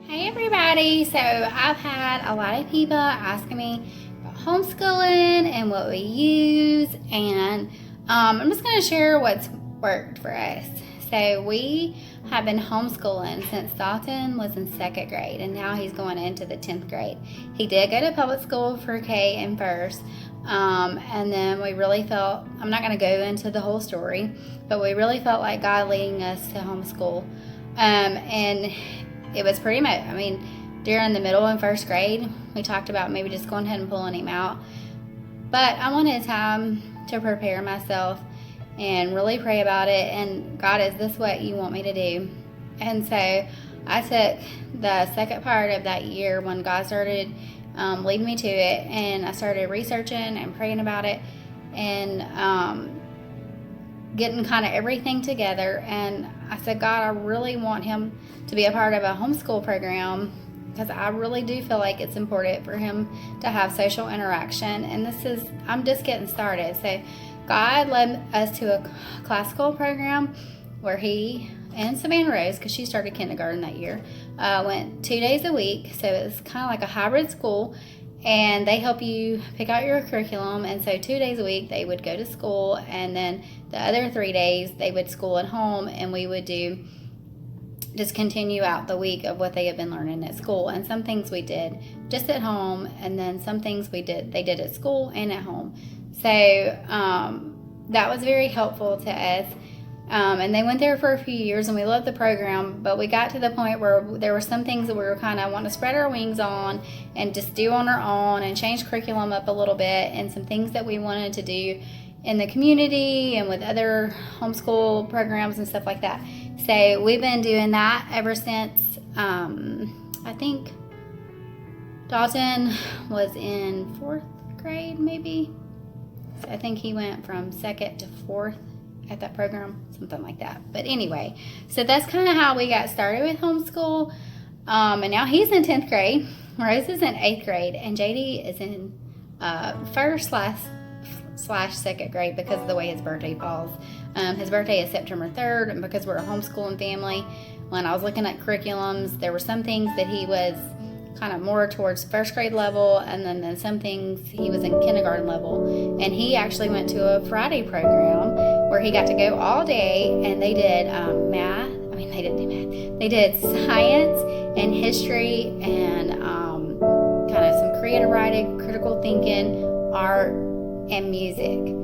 Hey everybody! So I've had a lot of people asking me about homeschooling and what we use, and I'm just going to share what's worked for us. So we have been homeschooling since Dalton was in 2nd grade, and now he's going into the 10th grade. He did go to public school for K and first, and then we really felt, I'm not going to go into the whole story, but we really felt like God leading us to homeschool. And it was pretty much, during the middle and 1st grade, we talked about maybe just going ahead and pulling him out. But I wanted time to prepare myself and really pray about it. And God, is this what you want me to do? And so I took the second part of that year when God started leading me to it, and I started researching and praying about it and getting kind of everything together. And I said, God, I really want him to be a part of a homeschool program, because I really do feel like it's important for him to have social interaction. And I'm just getting started. So God led us to a classical program where he and Savannah Rose, because she started kindergarten that year, went 2 days a week. So it's kind of like a hybrid school, and they help you pick out your curriculum. And so 2 days a week they would go to school, and then the other 3 days they would school at home, and we would just continue out the week of what they had been learning at school. And some things we did just at home, and then some things they did at school and at home. So that was very helpful to us. And they went there for a few years, and we loved the program, but we got to the point where there were some things that we were kind of wanting to spread our wings on and just do on our own and change curriculum up a little bit, and some things that we wanted to do in the community and with other homeschool programs and stuff like that. So we've been doing that ever since, I think Dalton was in 4th grade, maybe. So I think he went from 2nd to 4th at that program, something like that. But anyway, so that's kind of how we got started with homeschool. And now he's in 10th grade. Rose is in 8th grade, and JD is in 1st/2nd grade because of the way his birthday falls. His birthday is September 3rd, and because we're a homeschooling family, when I was looking at curriculums, there were some things that he was kind of more towards 1st grade level, and then some things he was in kindergarten level. And he actually went to a Friday program where he got to go all day, and they did math. They didn't do math. They did science and history and kind of some creative writing, critical thinking, art, and music.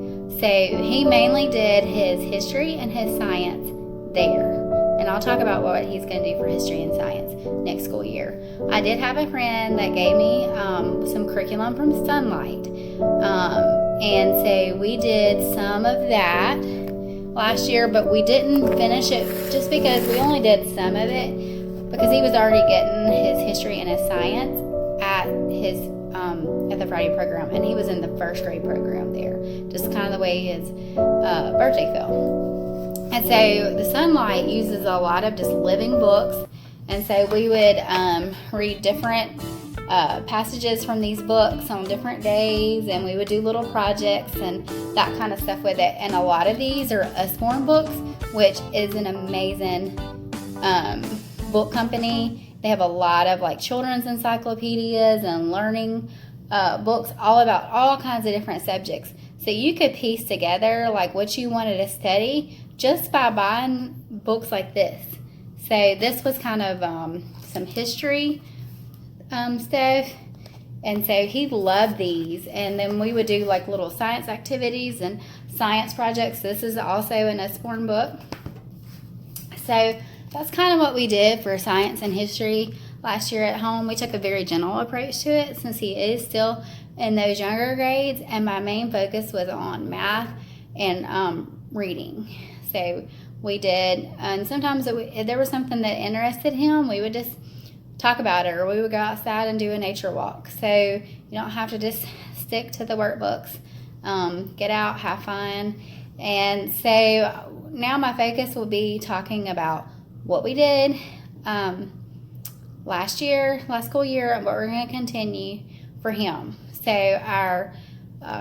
So he mainly did his history and his science there. And I'll talk about what he's going to do for history and science next school year. I did have a friend that gave me some curriculum from Sunlight. And so we did some of that last year, but we didn't finish it just because we only did some of it, because he was already getting his history and his science at the Friday program, and he was in the 1st grade program there, just kind of the way his birthday fell. And so the Sunlight uses a lot of just living books, and so we would read different passages from these books on different days, and we would do little projects and that kind of stuff with it. And a lot of these are Usborne Books, which is an amazing book company. They have a lot of like children's encyclopedias and learning books all about all kinds of different subjects. So you could piece together like what you wanted to study just by buying books like this. So this was kind of some history stuff, and so he loved these. And then we would do like little science activities and science projects. This is also an Usborne book. So that's kind of what we did for science and history last year at home. We took a very gentle approach to it since he is still in those younger grades, and my main focus was on math and reading. So we did, and sometimes if there was something that interested him, we would just talk about it, or we would go outside and do a nature walk. So you don't have to just stick to the workbooks. Get out, have fun. And so now my focus will be talking about what we did last school year, and what we're going to continue for him. So our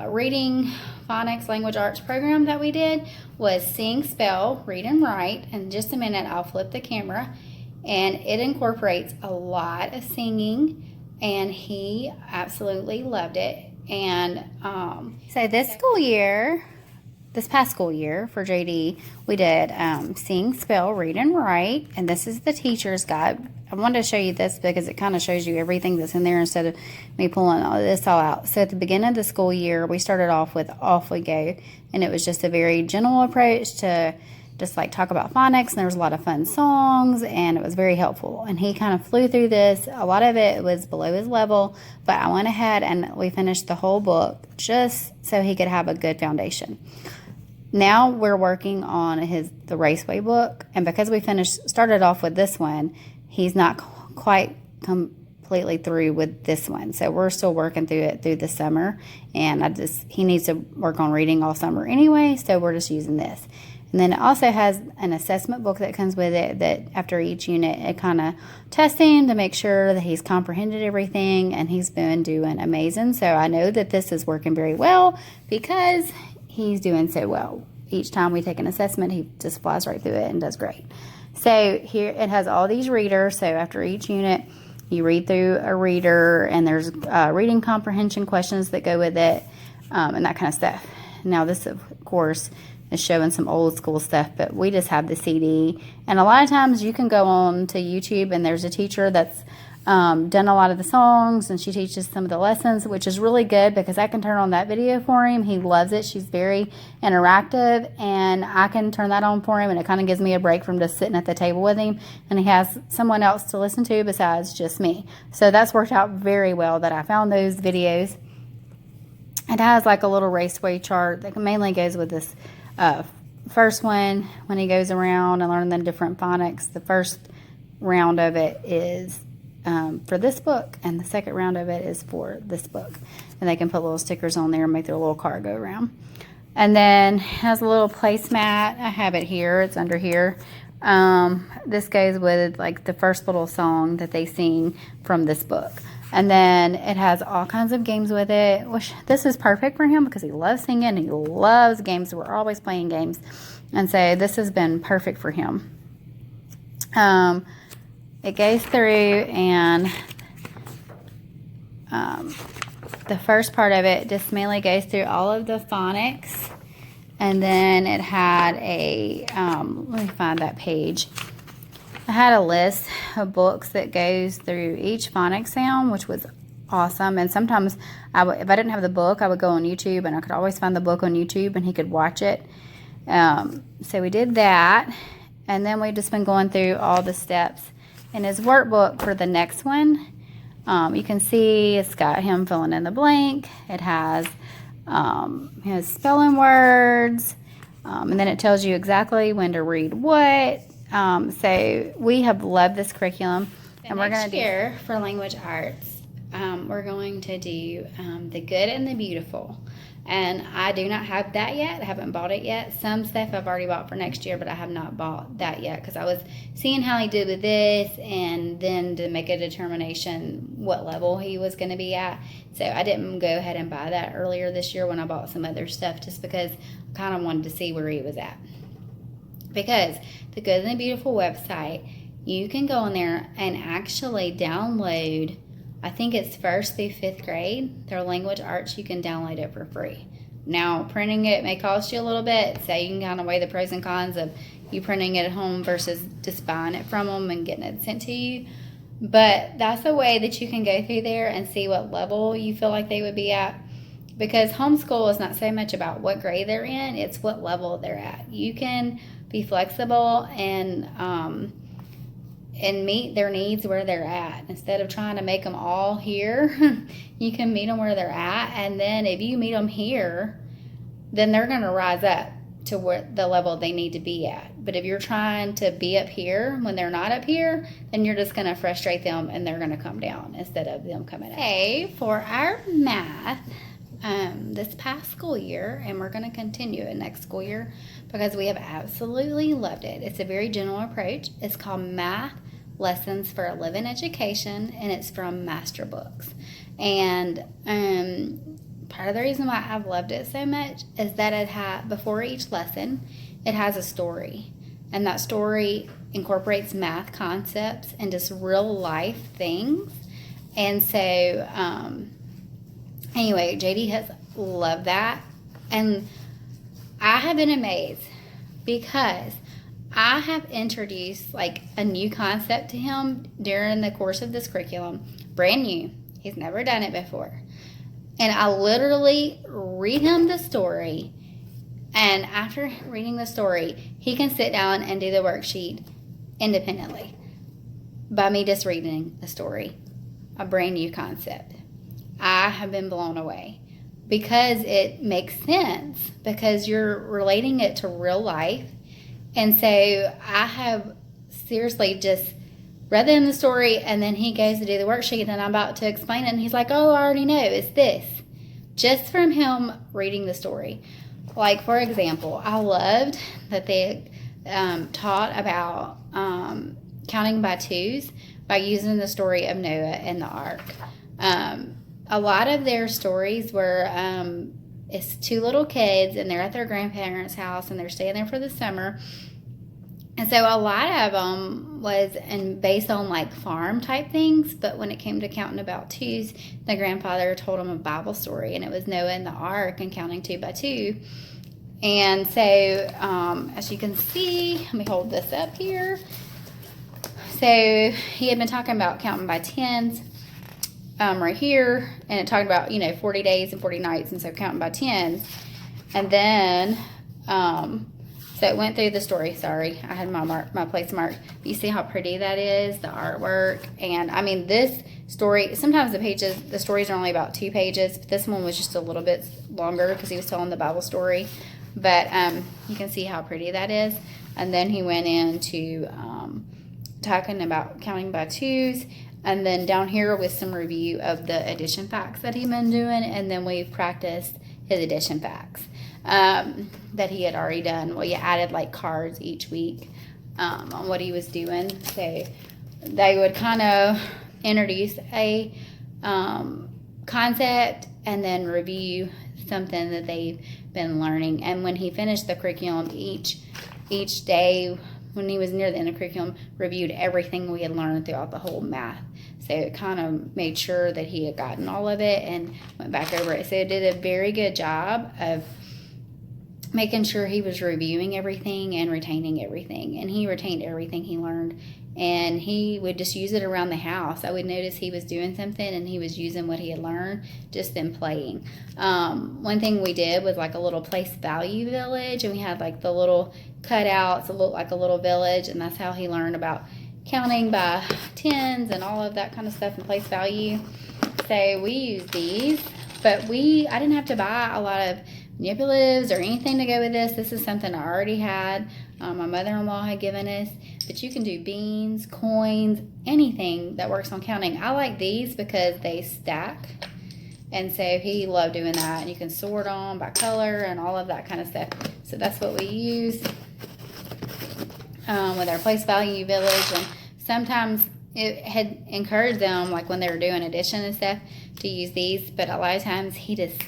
reading, phonics, language arts program that we did was sing, spell, read, and write. In just a minute, I'll flip the camera and it incorporates a lot of singing, and he absolutely loved it. And so this past school year for JD, we did sing, spell, read, and write, and this is the teacher's guide. I wanted to show you this because it kind of shows you everything that's in there instead of me pulling all this all out. So at the beginning of the school year, we started off with Off We Go, and it was just a very gentle approach to just like talk about phonics, and there was a lot of fun songs, and it was very helpful. And he kind of flew through this. A lot of it was below his level, but I went ahead and we finished the whole book just so he could have a good foundation. Now we're working on the Raceway book, and because we started off with this one, he's not quite completely through with this one. So we're still working through it through the summer, and he needs to work on reading all summer anyway, so we're just using this. And then it also has an assessment book that comes with it that after each unit, it kind of tests him to make sure that he's comprehended everything, and he's been doing amazing. So I know that this is working very well because he's doing so well. Each time we take an assessment, he just flies right through it and does great. So here it has all these readers. So after each unit, you read through a reader, and there's reading comprehension questions that go with it, and that kind of stuff. Now this, of course, is showing some old school stuff, but we just have the CD. And a lot of times you can go on to YouTube, and there's a teacher that's done a lot of the songs, and she teaches some of the lessons, which is really good because I can turn on that video for him. He loves it. She's very interactive, and I can turn that on for him, and it kind of gives me a break from just sitting at the table with him, and he has someone else to listen to besides just me. So that's worked out very well that I found those videos. It has like a little raceway chart that mainly goes with this first one when he goes around and learning the different phonics. The first round of it is for this book, and the second round of it is for this book, and they can put little stickers on there and make their little car go around. And then has a little placemat. I have it here. It's under here. This goes with like the first little song that they sing from this book. And then it has all kinds of games with it, which this is perfect for him because he loves singing and he loves games. We're always playing games. And so this has been perfect for him. It goes through, and the first part of it just mainly goes through all of the phonics. And then it had let me find that page. I had a list of books that goes through each phonics sound, which was awesome. And sometimes if I didn't have the book, I would go on YouTube, and I could always find the book on YouTube, and he could watch it. So we did that, and then we've just been going through all the steps in his workbook for the next one. You can see it's got him filling in the blank. It has spelling words, and then it tells you exactly when to read what. So we have loved this curriculum, and we're going to do for language arts. We're going to do the good and the beautiful, and I do not have that yet. I haven't bought it yet. Some stuff I've already bought for next year, but I have not bought that yet because I was seeing how he did with this, and then to make a determination what level he was going to be at. So I didn't go ahead and buy that earlier this year when I bought some other stuff, just because I kind of wanted to see where he was at. Because the Good and the Beautiful website, you can go in there and actually download, I think it's 1st through 5th grade, their language arts. You can download it for free. Now, printing it may cost you a little bit, so you can kind of weigh the pros and cons of you printing it at home versus just buying it from them and getting it sent to you. But that's a way that you can go through there and see what level you feel like they would be at. Because homeschool is not so much about what grade they're in, it's what level they're at. You can be flexible and meet their needs where they're at. Instead of trying to make them all here, you can meet them where they're at. And then if you meet them here, then they're going to rise up to where the level they need to be at. But if you're trying to be up here when they're not up here, then you're just going to frustrate them, and they're going to come down instead of them coming up. Okay, for our math, this past school year, and we're going to continue it next school year because we have absolutely loved it. It's a very general approach. It's called Math Lessons for a Living Education, and it's from Master Books. And part of the reason why I've loved it so much is that before each lesson, it has a story. And that story incorporates math concepts and just real life things. And so, anyway, JD has loved that. And I have been amazed because I have introduced like a new concept to him during the course of this curriculum, brand new. He's never done it before. And I literally read him the story, and after reading the story, he can sit down and do the worksheet independently by me just reading the story, a brand new concept. I have been blown away because it makes sense, because you're relating it to real life. And so I have seriously just read him the story, and then he goes to do the worksheet, and I'm about to explain it, and he's like, oh, I already know, it's this. Just from him reading the story. Like, for example, I loved that they taught about counting by twos by using the story of Noah and the ark. A lot of their stories were, it's two little kids, and they're at their grandparents' house, and they're staying there for the summer. And so a lot of them was based on like farm type things, but when it came to counting about twos, the grandfather told them a Bible story, and it was Noah and the ark and counting 2 by 2. And so as you can see, let me hold this up here. So he had been talking about counting by tens right here, and it talked about 40 days and 40 nights, and so counting by tens. And then so it went through the story. Sorry, I had my place marked. You see how pretty that is, the artwork. And I mean, this story, sometimes the stories are only about 2 pages, but this one was just a little bit longer because he was telling the Bible story. But you can see how pretty that is. And then he went into talking about counting by twos. And then down here with some review of the addition facts that he'd been doing. And then we practiced his addition facts that he had already done. Well, you added like cards each week on what he was doing. So they would kind of introduce a concept and then review something that they've been learning. And when he finished the curriculum, each day when he was near the end of the curriculum, reviewed everything we had learned throughout the whole math. So it kind of made sure that he had gotten all of it and went back over it. So it did a very good job of making sure he was reviewing everything and retaining everything. And he retained everything he learned. And he would just use it around the house. I would notice he was doing something and he was using what he had learned just in playing. One thing we did was like a little place value village. And we had like the little cutouts, it looked like a little village. And that's how he learned about counting by tens and all of that kind of stuff in place value. So we used these, but I didn't have to buy a lot of manipulatives or anything to go with this. This is something I already had. My mother-in-law had given us. But you can do beans, coins, anything that works on counting. I like these because they stack. And so he loved doing that. And you can sort them by color and all of that kind of stuff. So that's what we use with our place value village. And sometimes it had encouraged them, like when they were doing addition and stuff, to use these. But a lot of times he just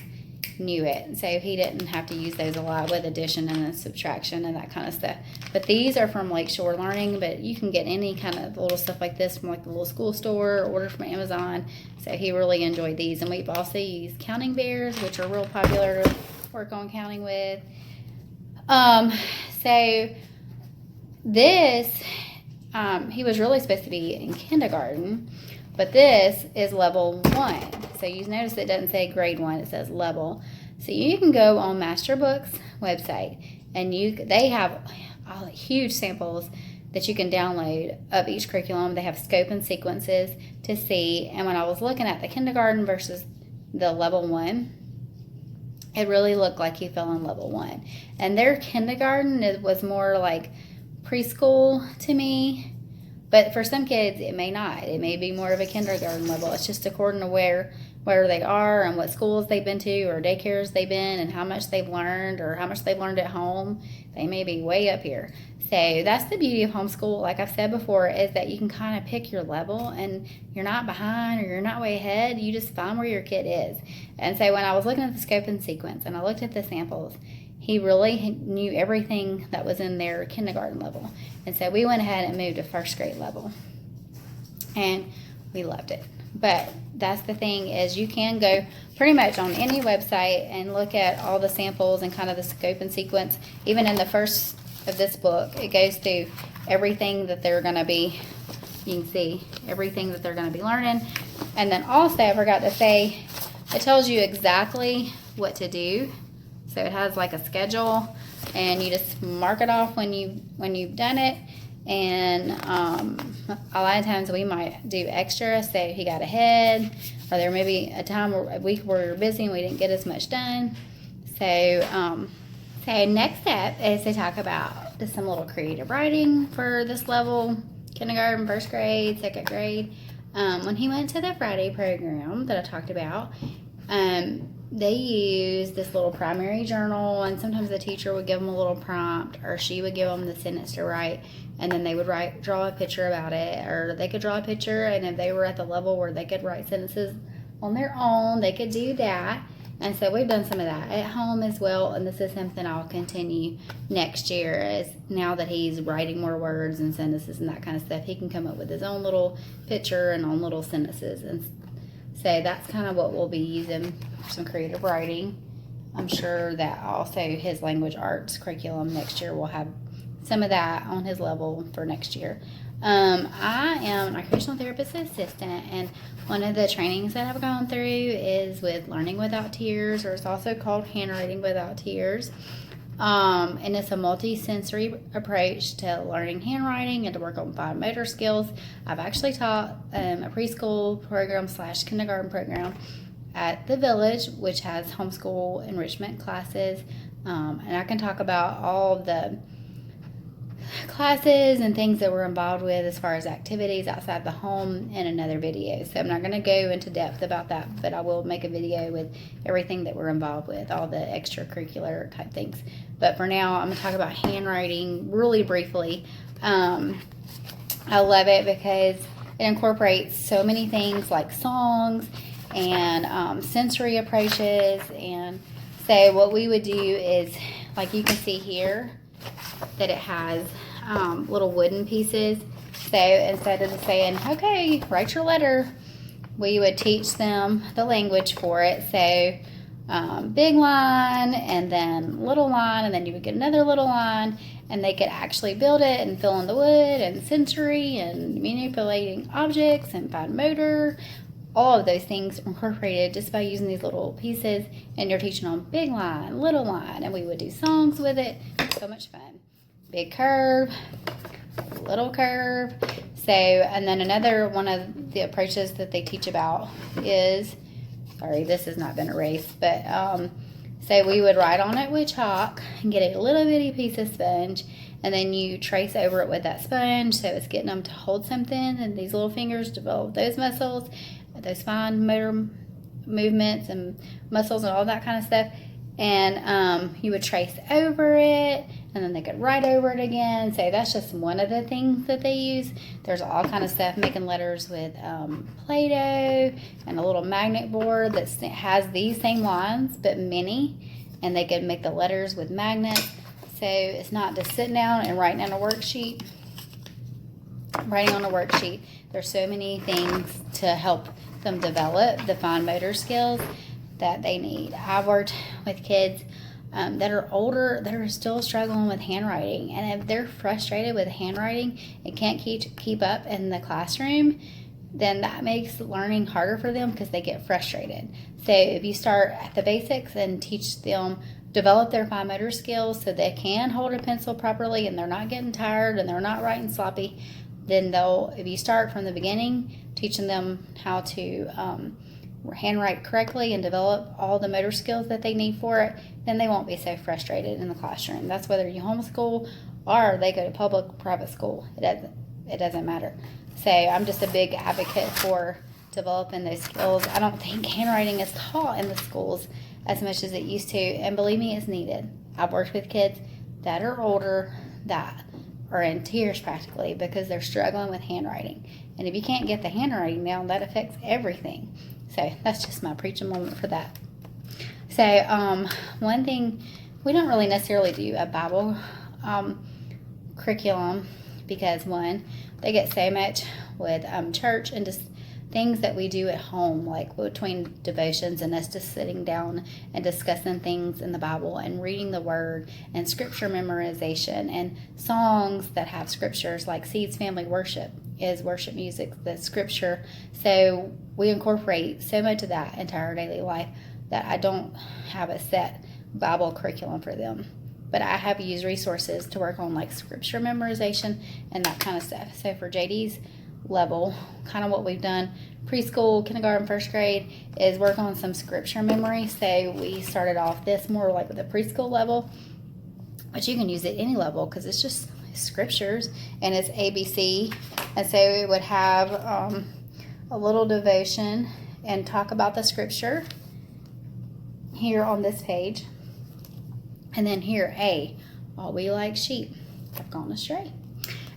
knew it, so he didn't have to use those a lot with addition and then subtraction and that kind of stuff. But these are from Lakeshore Learning, but you can get any kind of little stuff like this from like the little school store or order from Amazon. So he really enjoyed these. And we've also used counting bears, which are real popular to work on counting with. So this he was really supposed to be in kindergarten, but this is level 1. So you notice it doesn't say grade 1, it says level. So you can go on Master Book's website, and they have huge samples that you can download of each curriculum. They have scope and sequences to see. And when I was looking at the kindergarten versus the level 1, it really looked like he fell in level 1. And their kindergarten was more like preschool to me. But for some kids, it may not. It may be more of a kindergarten level. It's just according to where they are and what schools they've been to or daycares they've been and how much they've learned or how much they've learned at home. They may be way up here. So that's the beauty of homeschool, like I've said before, is that you can kind of pick your level and you're not behind or you're not way ahead. You just find where your kid is. And so when I was looking at the scope and sequence and I looked at the samples, he really knew everything that was in their kindergarten level. And so we went ahead and moved to first grade level. And we loved it. But that's the thing, is you can go pretty much on any website and look at all the samples and kind of the scope and sequence. Even in the first of this book, it goes through everything that they're going to be, you can see everything that they're going to be learning. And then also, I forgot to say, it tells you exactly what to do. So it has like a schedule, and you just mark it off when you've done it. And a lot of times we might do extra, say he got ahead, or there may be a week where we're busy and we didn't get as much done. So next step is to talk about just some little creative writing for this level, kindergarten, first grade, second grade. When he went to the Friday program that I talked about, they use this little primary journal, and sometimes the teacher would give them a little prompt, or she would give them the sentence to write, and then they would draw a picture about it, or they could draw a picture, and if they were at the level where they could write sentences on their own, they could do that. And so we've done some of that at home as well, and this is something I'll continue next year, as now that he's writing more words and sentences and that kind of stuff, he can come up with his own little picture and own little sentences. And so that's kind of what we'll be using for some creative writing. I'm sure that also his language arts curriculum next year will have some of that on his level for next year. I am an occupational therapist assistant, and one of the trainings that I've gone through is with Learning Without Tears, or it's also called Handwriting Without Tears. And it's a multi-sensory approach to learning handwriting and to work on fine motor skills. I've actually taught a preschool program / kindergarten program at the Village, which has homeschool enrichment classes. And I can talk about all of the classes and things that we're involved with as far as activities outside the home in another video. So I'm not going to go into depth about that, but I will make a video with everything that we're involved with, all the extracurricular type things. But for now, I'm going to talk about handwriting really briefly. I love it because it incorporates so many things like songs and sensory approaches. And so what we would do is, like you can see here, that it has little wooden pieces. So instead of just saying, okay, write your letter, we would teach them the language for it. So big line, and then little line, and then you would get another little line, and they could actually build it and fill in the wood and sensory and manipulating objects and fine motor. All of those things incorporated just by using these little pieces, and you're teaching them big line, little line, and we would do songs with it. So much fun. Big curve, little curve. So, and then another one of the approaches that they teach about is, sorry, this has not been erased, but so we would write on it with chalk and get a little bitty piece of sponge, and then you trace over it with that sponge, so it's getting them to hold something, and these little fingers develop those muscles, those fine motor movements and muscles and all that kind of stuff. And you would trace over it, and then they could write over it again. So that's just one of the things that they use. There's all kind of stuff, making letters with Play-Doh and a little magnet board that has these same lines but mini, and they could make the letters with magnets. So it's not just sitting down and writing on a worksheet. Writing on a worksheet, there's so many things to help them develop the fine motor skills that they need. I've worked with kids that are older, that are still struggling with handwriting, and if they're frustrated with handwriting and can't keep up in the classroom, then that makes learning harder for them because they get frustrated. So if you start at the basics and teach them, develop their fine motor skills so they can hold a pencil properly and they're not getting tired and they're not writing sloppy, then if you start from the beginning, teaching them how to handwrite correctly and develop all the motor skills that they need for it, then they won't be so frustrated in the classroom. That's whether you homeschool or they go to public or private school. It doesn't matter. So I'm just a big advocate for developing those skills. I don't think handwriting is taught in the schools as much as it used to, and believe me, it's needed. I've worked with kids that are older that are in tears practically because they're struggling with handwriting. And if you can't get the handwriting down, that affects everything. So that's just my preaching moment for that. So one thing we don't really necessarily do a Bible curriculum because, one, they get so much with church and just things that we do at home, like between devotions and us just sitting down and discussing things in the Bible and reading the Word and scripture memorization and songs that have scriptures, like Seeds Family Worship is worship music, the scripture. So we incorporate so much of that into our daily life that I don't have a set Bible curriculum for them. But I have used resources to work on like scripture memorization and that kind of stuff. So for JD's level, kind of what we've done preschool, kindergarten, first grade is work on some scripture memory. So we started off this more like with the preschool level, but you can use it any level because it's just scriptures and it's ABC. And so it would have a little devotion and talk about the scripture here on this page. And then here, A, all we like sheep have gone astray.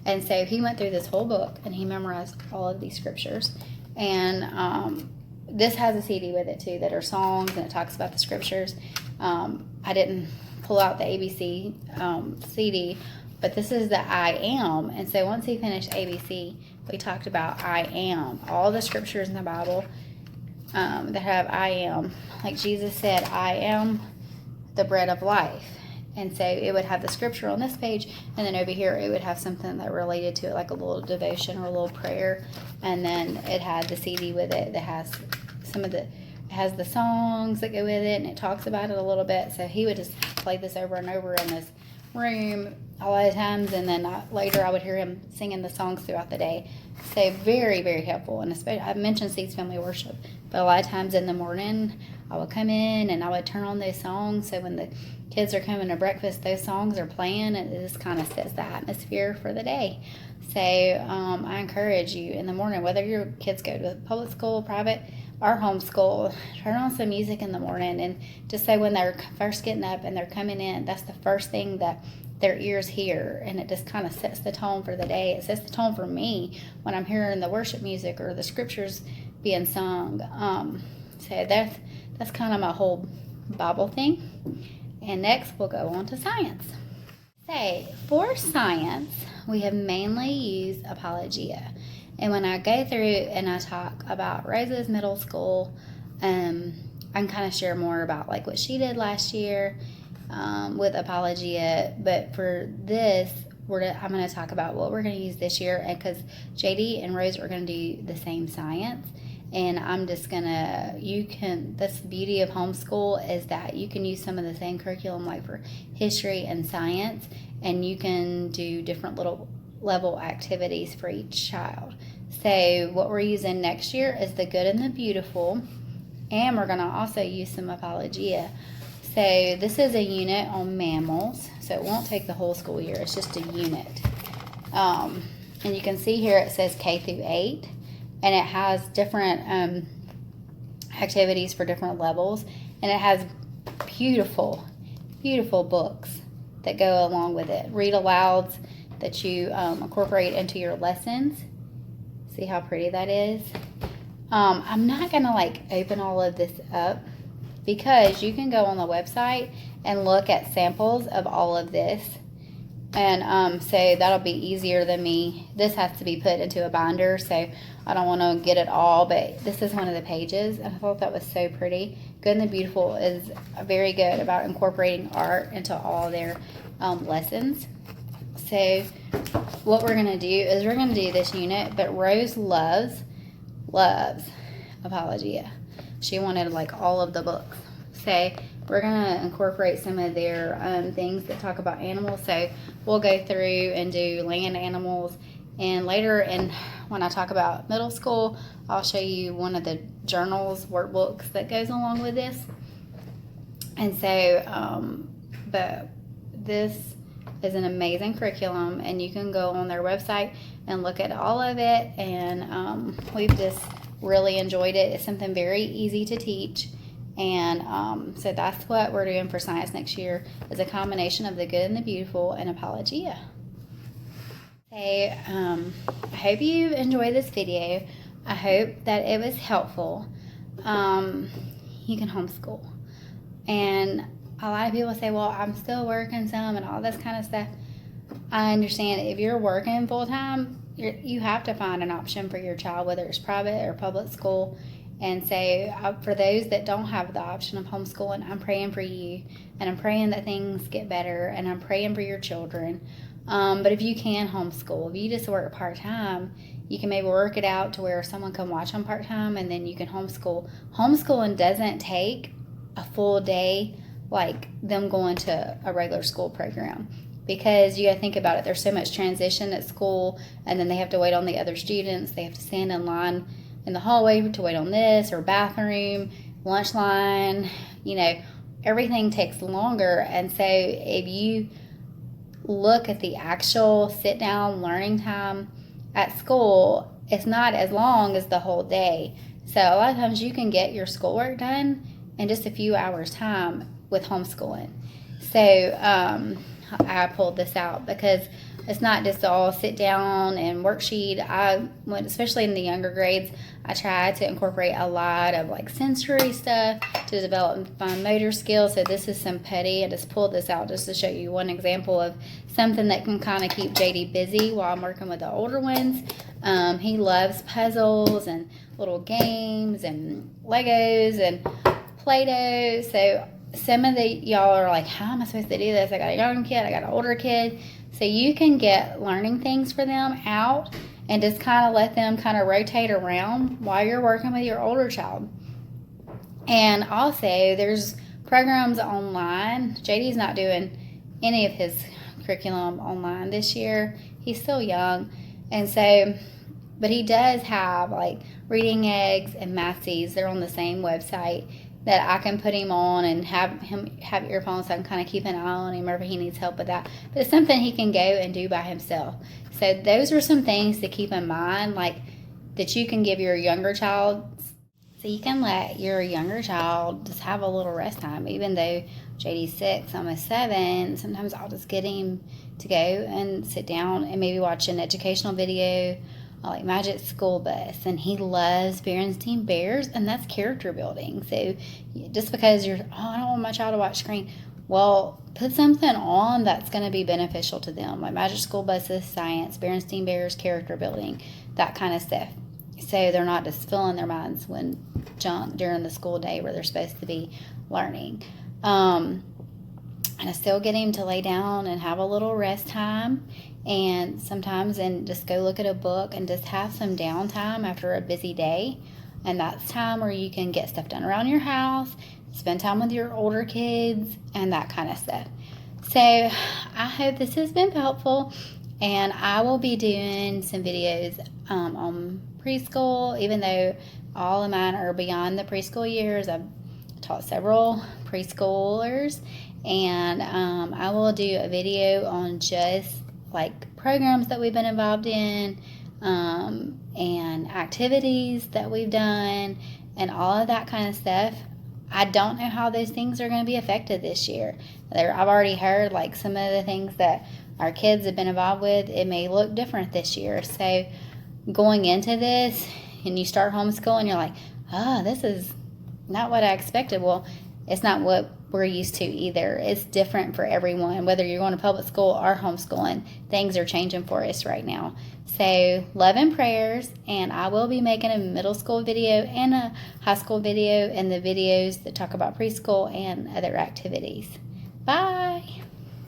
And so he went through this whole book and he memorized all of these scriptures. And this has a CD with it too that are songs and it talks about the scriptures. I didn't pull out the ABC CD, but this is the I am. And so once he finished ABC, we talked about I am. All the scriptures in the Bible that have I am. Like Jesus said, I am the bread of life. And so it would have the scripture on this page, and then over here it would have something that related to it, like a little devotion or a little prayer. And then it had the CD with it that has it has the songs that go with it, and it talks about it a little bit. So he would just play this over and over in this room a lot of times, and then later I would hear him singing the songs throughout the day. So very, very helpful. And especially, I've mentioned Seeds Family Worship, but a lot of times in the morning I would come in and I would turn on those songs. So when the kids are coming to breakfast, those songs are playing, and it just kind of sets the atmosphere for the day. So I encourage you in the morning, whether your kids go to public school, private, or homeschool, turn on some music in the morning, and just so when they're first getting up and they're coming in, that's the first thing that their ears hear, and it just kind of sets the tone for the day. It sets the tone for me when I'm hearing the worship music or the scriptures being sung. So that's kind of my whole Bible thing. And next we'll go on to science. So for science, we have mainly used Apologia. And when I go through and I talk about Rose's middle school, I can kind of share more about like what she did last year with Apologia. But for this, I'm going to talk about what we're going to use this year, and because JD and Rose are going to do the same science. And I'm just gonna, that's the beauty of homeschool, is that you can use some of the same curriculum like for history and science, and you can do different little level activities for each child. So what we're using next year is the good and the beautiful, and we're gonna also use some Apologia. So this is a unit on mammals, so it won't take the whole school year, it's just a unit. And you can see here it says K through 8. And it has different activities for different levels. And it has beautiful, beautiful books that go along with it. Read alouds that you incorporate into your lessons. See how pretty that is? I'm not going to like open all of this up because you can go on the website and look at samples of all of this. And so that'll be easier than me. This has to be put into a binder, so I don't want to get it all, but this is one of the pages, and I thought that was so pretty. Good and the Beautiful is very good about incorporating art into all their lessons. So what we're going to do is we're going to do this unit, but Rose loves Apologia. She wanted like all of the books. So we're going to incorporate some of their things that talk about animals. So we'll go through and do land animals. And later, when I talk about middle school, I'll show you one of the journals, workbooks that goes along with this. And so, but this is an amazing curriculum, and you can go on their website and look at all of it. And we've just really enjoyed it. It's something very easy to teach. And so that's what we're doing for science next year, is a combination of the good and the beautiful and Apologia. Hey, I hope you enjoyed this video. I hope that it was helpful. You can homeschool. And a lot of people say, well, I'm still working some and all this kind of stuff. I understand if you're working full time, you have to find an option for your child, whether it's private or public school. And so for those that don't have the option of homeschooling, I'm praying for you, and I'm praying that things get better, and I'm praying for your children. But if you can homeschool, if you just work part-time, you can maybe work it out to where someone can watch on part-time, and then you can homeschool. Homeschooling doesn't take a full day like them going to a regular school program, because you got to think about it. There's so much transition at school, and then they have to wait on the other students. They have to stand in line in the hallway to wait on this, or bathroom, lunch line, everything takes longer. And so if you look at the actual sit down learning time at school, it's not as long as the whole day. So a lot of times you can get your schoolwork done in just a few hours time with homeschooling. So I pulled this out because it's not just all sit down and worksheet. Especially in the younger grades, I try to incorporate a lot of like sensory stuff to develop fine motor skills. So this is some petty. I just pulled this out just to show you one example of something that can kind of keep JD busy while I'm working with the older ones. He loves puzzles and little games and Legos and Play-Doh. So some of y'all are like, how am I supposed to do this? I got a young kid, I got an older kid. So you can get learning things for them out and just kind of let them kind of rotate around while you're working with your older child. And also there's programs online. JD's not doing any of his curriculum online this year. He's still young. And so, but he does have like Reading Eggs and Massey's. They're on the same website that I can put him on and have him have earphones so I can kind of keep an eye on him whenever he needs help with that. But it's something he can go and do by himself. So those are some things to keep in mind, like that you can give your younger child. So you can let your younger child just have a little rest time. Even though JD's 6, almost 7, sometimes I'll just get him to go and sit down and maybe watch an educational video like Magic School Bus, and he loves Berenstain Bears, and that's character building. So just because I don't want my child to watch screen, well, put something on that's going to be beneficial to them, like Magic School Buses, science, Berenstain Bears, character building, that kind of stuff. So they're not just filling their minds when junk during the school day where they're supposed to be learning. And I still get him to lay down and have a little rest time, and sometimes just go look at a book and just have some downtime after a busy day. And that's time where you can get stuff done around your house, spend time with your older kids, and that kind of stuff. So I hope this has been helpful, and I will be doing some videos on preschool, even though all of mine are beyond the preschool years. I've taught several preschoolers, and I will do a video on just like programs that we've been involved in, and activities that we've done, and all of that kind of stuff. I don't know how those things are going to be affected this year. I've already heard like some of the things that our kids have been involved with, it may look different this year. So going into this, and you start homeschooling, you're like, this is not what I expected. Well, it's not what we're used to either. It's different for everyone, whether you're going to public school or homeschooling. Things are changing for us right now. So love and prayers, and I will be making a middle school video and a high school video, and the videos that talk about preschool and other activities. Bye.